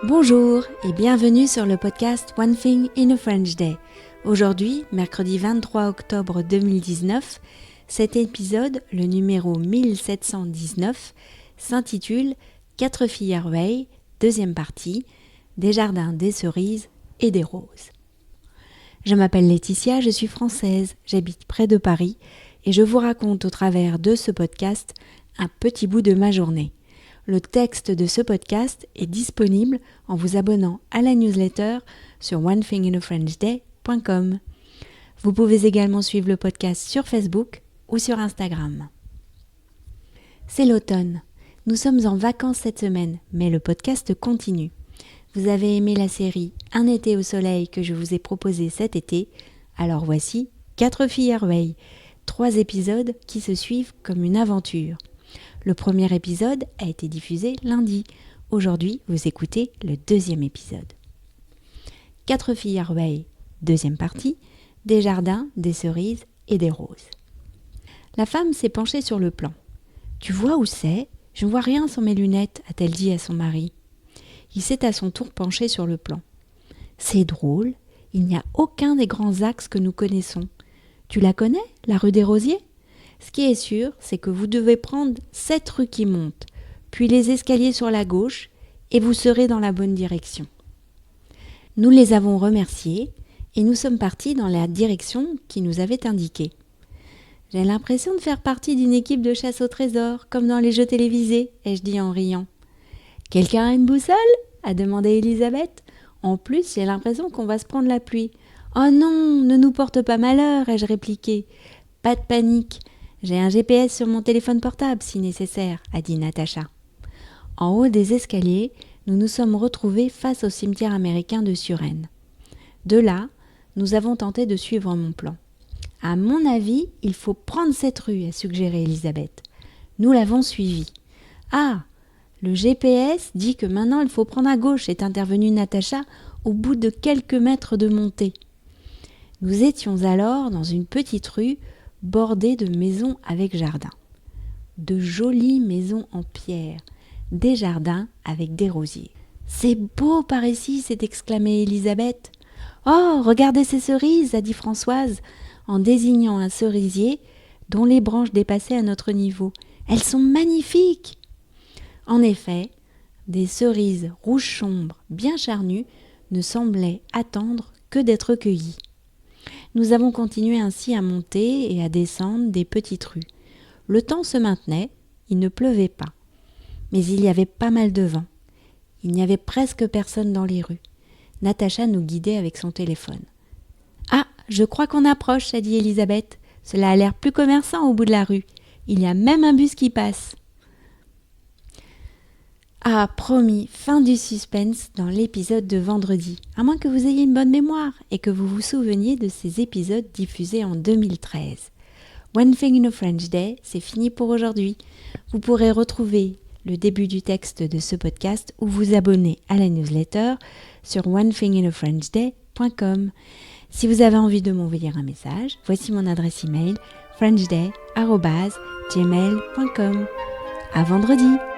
Bonjour et bienvenue sur le podcast One Thing in a French Day. Aujourd'hui, mercredi 23 octobre 2019, cet épisode, le numéro 1719, s'intitule « 4 filles à Rueil », deuxième partie, des jardins, des cerises et des roses. Je m'appelle Laetitia, je suis française, j'habite près de Paris et je vous raconte au travers de ce podcast un petit bout de ma journée. Le texte de ce podcast est disponible en vous abonnant à la newsletter sur onethinginafrenchday.com. Vous pouvez également suivre le podcast sur Facebook ou sur Instagram. C'est l'automne. Nous sommes en vacances cette semaine, mais le podcast continue. Vous avez aimé la série Un été au soleil que je vous ai proposée cet été, alors voici 4 filles à Rueil, 3 épisodes qui se suivent comme une aventure. Le premier épisode a été diffusé lundi. Aujourd'hui, vous écoutez le deuxième épisode. 4 filles à Rueil, deuxième partie, des jardins, des cerises et des roses. La femme s'est penchée sur le plan. « Tu vois où c'est ? Je ne vois rien sans mes lunettes », a-t-elle dit à son mari. Il s'est à son tour penché sur le plan. « C'est drôle, il n'y a aucun des grands axes que nous connaissons. Tu la connais, la rue des Rosiers ? Ce qui est sûr, c'est que vous devez prendre cette rue qui monte, puis les escaliers sur la gauche, et vous serez dans la bonne direction. » Nous les avons remerciés, et nous sommes partis dans la direction qui nous avait indiquée. « J'ai l'impression de faire partie d'une équipe de chasse au trésor, comme dans les jeux télévisés, » ai-je dit en riant. « Quelqu'un a une boussole ?» a demandé Elisabeth. « En plus, j'ai l'impression qu'on va se prendre la pluie. »« Oh non, ne nous porte pas malheur, » ai-je répliqué. « Pas de panique. J'ai un GPS sur mon téléphone portable si nécessaire, » a dit Natacha. En haut des escaliers, nous nous sommes retrouvés face au cimetière américain de Suresnes. De là, nous avons tenté de suivre mon plan. « À mon avis, il faut prendre cette rue, » a suggéré Elisabeth. Nous l'avons suivi. « Ah, le GPS dit que maintenant il faut prendre à gauche, » est intervenue Natacha au bout de quelques mètres de montée. Nous étions alors dans une petite rue bordée de maisons avec jardin. De jolies maisons en pierre, des jardins avec des rosiers. « C'est beau par ici !» s'est exclamée Elisabeth. « Oh, regardez ces cerises !» a dit Françoise, en désignant un cerisier dont les branches dépassaient à notre niveau. « Elles sont magnifiques !» En effet, des cerises rouges sombres, bien charnues, ne semblaient attendre que d'être cueillies. Nous avons continué ainsi à monter et à descendre des petites rues. Le temps se maintenait, il ne pleuvait pas. Mais il y avait pas mal de vent. Il n'y avait presque personne dans les rues. Natacha nous guidait avec son téléphone. « Ah, je crois qu'on approche, » a dit Elisabeth. « Cela a l'air plus commerçant au bout de la rue. Il y a même un bus qui passe. » Ah, promis, fin du suspense dans l'épisode de vendredi, à moins que vous ayez une bonne mémoire et que vous vous souveniez de ces épisodes diffusés en 2013. One Thing in a French Day, c'est fini pour aujourd'hui. Vous pourrez retrouver le début du texte de ce podcast ou vous abonner à la newsletter sur onethinginafrenchday.com. Si vous avez envie de m'envoyer un message, voici mon adresse email frenchday@gmail.com. À vendredi!